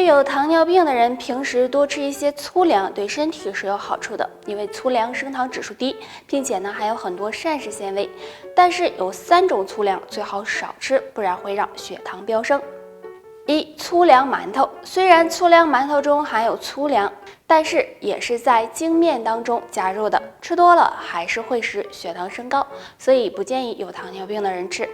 有糖尿病的人平时多吃一些粗粮，对身体是有好处的，因为粗粮升糖指数低，并且呢还有很多膳食纤维。但是有3种粗粮最好少吃，不然会让血糖飙升。1. 粗粮馒头。虽然粗粮馒头中含有粗粮，但是也是在精面当中加入的，吃多了还是会使血糖升高，所以不建议有糖尿病的人吃。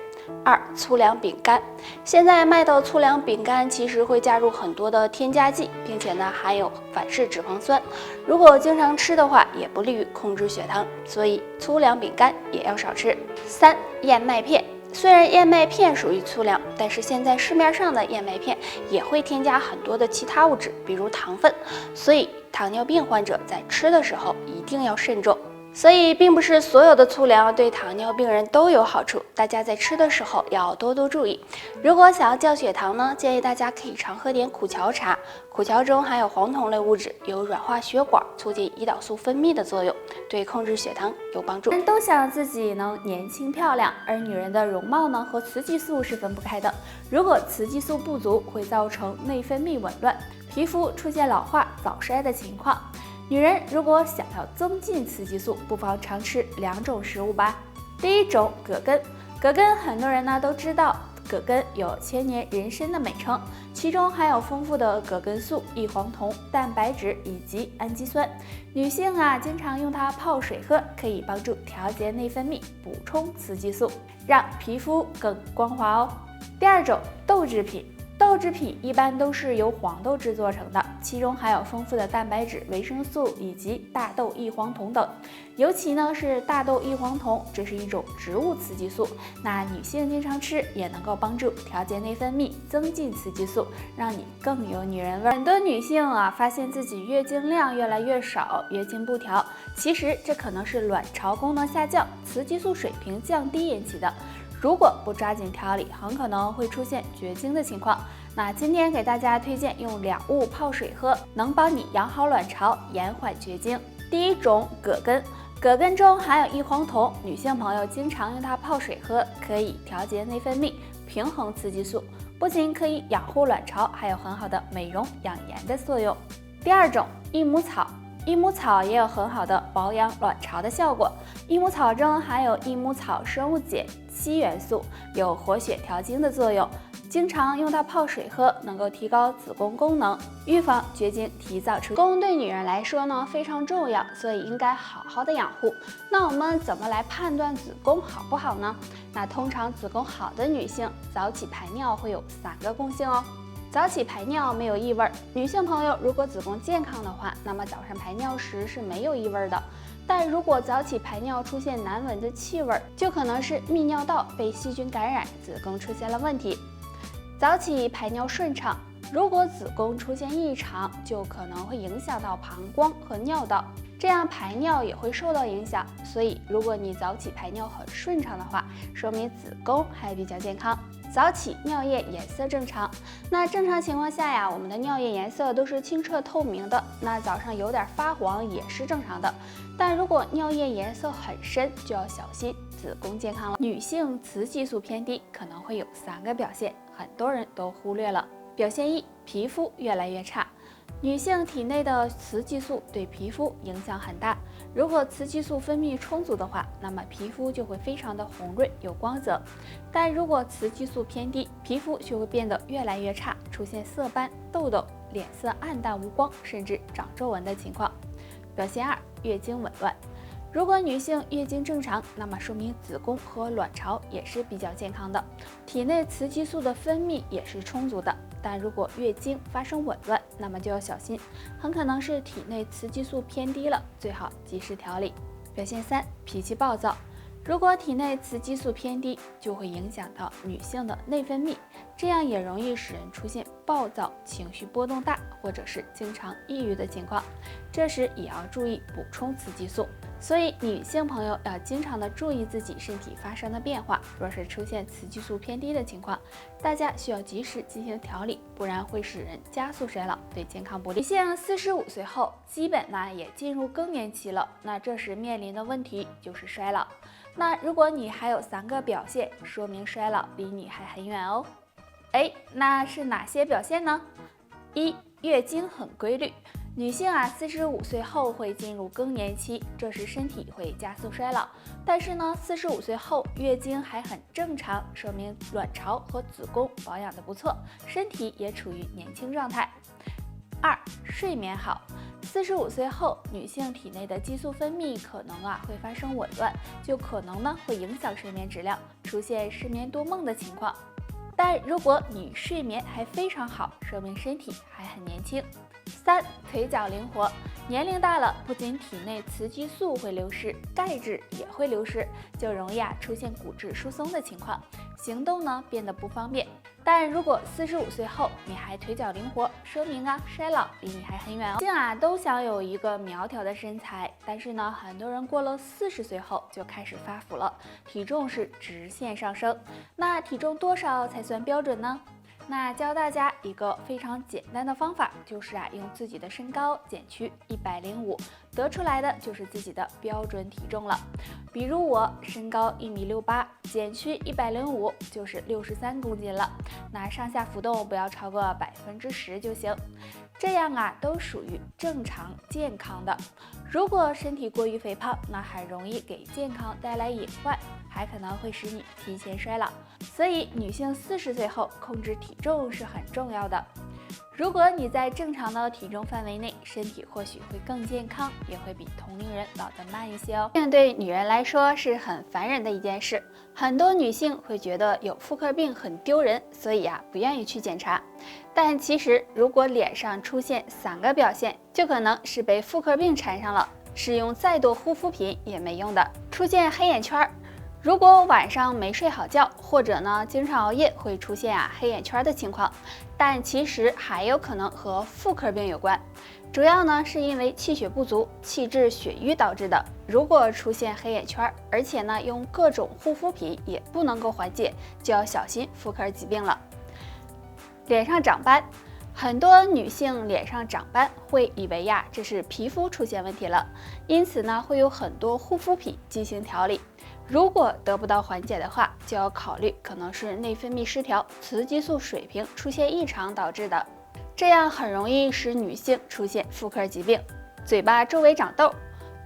2. 粗粮饼干。现在卖的粗粮饼干其实会加入很多的添加剂，并且呢含有反式脂肪酸，如果经常吃的话，也不利于控制血糖，所以粗粮饼干也要少吃。3. 燕麦片。虽然燕麦片属于粗粮，但是现在市面上的燕麦片也会添加很多的其他物质，比如糖分，所以糖尿病患者在吃的时候一定要慎重。所以并不是所有的粗粮对糖尿病人都有好处，大家在吃的时候要多多注意。如果想要降血糖呢，建议大家可以常喝点苦荞茶，苦荞中含有黄酮类物质，有软化血管、促进胰岛素分泌的作用，对控制血糖有帮助。人都想自己能年轻漂亮，而女人的容貌呢和雌激素是分不开的。如果雌激素不足，会造成内分泌紊乱，皮肤出现老化、早衰的情况。女人如果想要增进雌激素，不妨常吃2种食物吧。第一种，葛根。葛根很多人呢都知道，葛根有千年人参的美称，其中含有丰富的葛根素、异黄酮、蛋白质以及氨基酸。女性经常用它泡水喝，可以帮助调节内分泌，补充雌激素，让皮肤更光滑哦。第二种，豆制品。豆制品一般都是由黄豆制作成的，其中含有丰富的蛋白质、维生素以及大豆异黄酮等。尤其呢是大豆异黄酮，这是一种植物雌激素，那女性经常吃也能够帮助调节内分泌，增进雌激素，让你更有女人味。很多女性发现自己月经量越来越少，月经不调，其实这可能是卵巢功能下降、雌激素水平降低引起的。如果不抓紧调理，很可能会出现绝经的情况。那今天给大家推荐用2物泡水喝，能帮你养好卵巢，延缓绝经。第一种，葛根。葛根中含有异黄酮，女性朋友经常用它泡水喝，可以调节内分泌，平衡雌激素，不仅可以养护卵巢，还有很好的美容养颜的作用。第二种，益母草。益母草也有很好的保养卵巢的效果。益母草中含有益母草生物碱硒元素，有活血调经的作用。经常用它泡水喝，能够提高子宫功能，预防绝经提早出。子宫对女人来说呢非常重要，所以应该好好的养护。那我们怎么来判断子宫好不好呢？那通常子宫好的女性早起排尿会有3个共性哦。早起排尿没有异味，女性朋友如果子宫健康的话，那么早上排尿时是没有异味的。但如果早起排尿出现难闻的气味，就可能是泌尿道被细菌感染，子宫出现了问题。早起排尿顺畅，如果子宫出现异常，就可能会影响到膀胱和尿道，这样排尿也会受到影响。所以如果你早起排尿很顺畅的话，说明子宫还比较健康。早起尿液颜色正常，那正常情况下我们的尿液颜色都是清澈透明的，那早上有点发黄也是正常的。但如果尿液颜色很深，就要小心子宫健康了。女性雌激素偏低可能会有3个表现，很多人都忽略了。表现1，皮肤越来越差。女性体内的雌激素对皮肤影响很大，如果雌激素分泌充足的话，那么皮肤就会非常的红润有光泽。但如果雌激素偏低，皮肤就会变得越来越差，出现色斑、痘痘、脸色暗淡无光，甚至长皱纹的情况。表现2，月经紊乱。如果女性月经正常，那么说明子宫和卵巢也是比较健康的，体内雌激素的分泌也是充足的。但如果月经发生紊乱，那么就要小心，很可能是体内雌激素偏低了，最好及时调理。表现3，脾气暴躁。如果体内雌激素偏低，就会影响到女性的内分泌，这样也容易使人出现暴躁、情绪波动大，或者是经常抑郁的情况。这时也要注意补充雌激素。所以女性朋友要经常的注意自己身体发生的变化，若是出现雌激素偏低的情况，大家需要及时进行调理，不然会使人加速衰老，对健康不利。女性45岁后，基本也进入更年期了，那这时面临的问题就是衰老。那如果你还有3个表现，说明衰老离你还很远哦。那是哪些表现呢？一、月经很规律。女性45岁后会进入更年期，这时身体会加速衰老。但是呢，45岁后月经还很正常，说明卵巢和子宫保养得不错，身体也处于年轻状态。二、睡眠好。45岁后，女性体内的激素分泌可能会发生紊乱，就可能呢会影响睡眠质量，出现失眠多梦的情况。但如果你睡眠还非常好，说明身体还很年轻。三、腿脚灵活。年龄大了，不仅体内雌激素会流失，钙质也会流失，就容易出现骨质疏松的情况，行动呢变得不方便。但如果45岁后你还腿脚灵活，说明衰老离你还很远哦。女性都想有一个苗条的身材，但是呢，很多人过了40岁后就开始发福了，体重是直线上升。那体重多少才算标准呢？那教大家一个非常简单的方法，就是用自己的身高减去105，得出来的就是自己的标准体重了。比如我身高1.68米，减去105就是63公斤了。那上下浮动不要超过10%就行，这样都属于正常健康的。如果身体过于肥胖，那很容易给健康带来隐患，还可能会使你提前衰老。所以女性40岁后控制体重是很重要的。如果你在正常的体重范围内，身体或许会更健康，也会比同龄人老得慢一些哦。对女人来说是很烦人的一件事，很多女性会觉得有妇科病很丢人，所以不愿意去检查。但其实如果脸上出现3个表现，就可能是被妇科病缠上了，使用再多护肤品也没用的。出现黑眼圈，如果晚上没睡好觉，或者呢经常熬夜，会出现黑眼圈的情况，但其实还有可能和妇科病有关，主要呢是因为气血不足、气滞血瘀导致的。如果出现黑眼圈，而且呢用各种护肤品也不能够缓解，就要小心妇科疾病了。脸上长斑，很多女性脸上长斑会以为这是皮肤出现问题了，因此呢会有很多护肤品进行调理。如果得不到缓解的话，就要考虑可能是内分泌失调、雌激素水平出现异常导致的，这样很容易使女性出现妇科疾病。嘴巴周围长痘，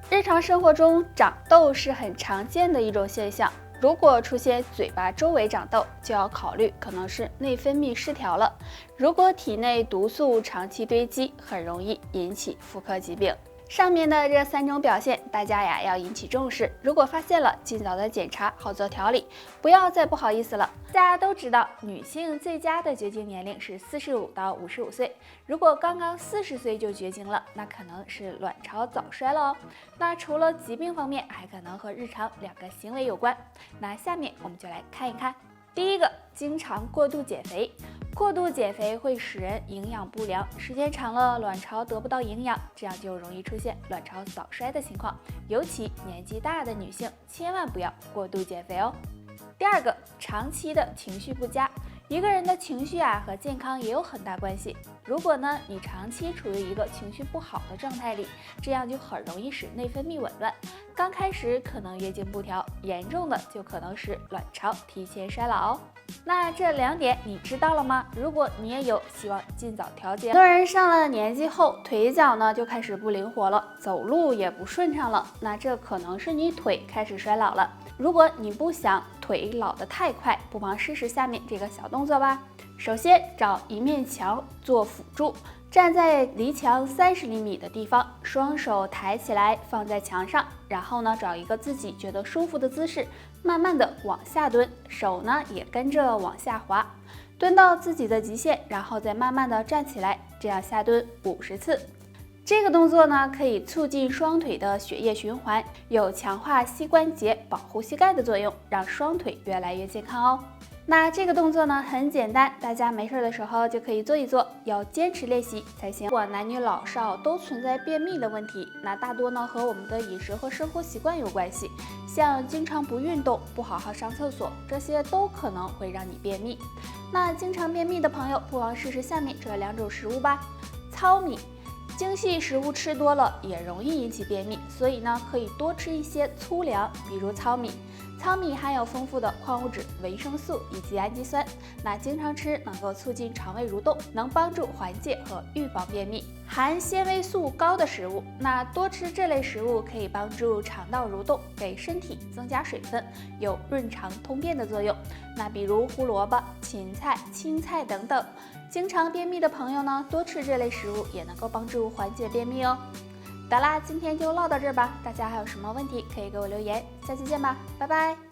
日常生活中长痘是很常见的一种现象。如果出现嘴巴周围长痘，就要考虑可能是内分泌失调了。如果体内毒素长期堆积，很容易引起妇科疾病。上面的这3种表现，大家要引起重视。如果发现了，尽早的检查，好做调理，不要再不好意思了。大家都知道，女性最佳的绝经年龄是45到55岁。如果刚刚40岁就绝经了，那可能是卵巢早衰了哦。那除了疾病方面，还可能和日常2个行为有关。那下面我们就来看一看。第一个，经常过度减肥。过度减肥会使人营养不良，时间长了卵巢得不到营养，这样就容易出现卵巢早衰的情况。尤其年纪大的女性，千万不要过度减肥哦。第二个，长期的情绪不佳。一个人的情绪和健康也有很大关系。如果呢你长期处于一个情绪不好的状态里，这样就很容易使内分泌紊乱，刚开始可能月经不调，严重的就可能使卵巢提前衰老哦。那这2点你知道了吗？如果你也有，希望尽早调节。很多人上了年纪后，腿脚呢就开始不灵活了，走路也不顺畅了，那这可能是你腿开始衰老了。如果你不想腿老得太快，不妨试试下面这个小动作吧。首先找一面墙做辅助，站在离墙30厘米的地方，双手抬起来放在墙上，然后呢找一个自己觉得舒服的姿势，慢慢的往下蹲，手呢也跟着往下滑，蹲到自己的极限，然后再慢慢的站起来，这样下蹲50次。这个动作呢，可以促进双腿的血液循环，有强化膝关节、保护膝盖的作用，让双腿越来越健康哦。那这个动作呢很简单，大家没事的时候就可以做一做，要坚持练习才行。如果男女老少都存在便秘的问题，那大多呢和我们的饮食和生活习惯有关系，像经常不运动、不好好上厕所，这些都可能会让你便秘。那经常便秘的朋友，不妨试试下面这2种食物吧。糙米。精细食物吃多了也容易引起便秘，所以呢，可以多吃一些粗粮，比如糙米。糙米含有丰富的矿物质、维生素以及氨基酸，那经常吃能够促进肠胃蠕动，能帮助缓解和预防便秘。含纤维素高的食物，那多吃这类食物可以帮助肠道蠕动，给身体增加水分，有润肠通便的作用。那比如胡萝卜、芹菜、青菜等等。经常便秘的朋友呢，多吃这类食物也能够帮助缓解便秘哦。得啦，今天就唠到这儿吧。大家还有什么问题可以给我留言，下期见吧，拜拜。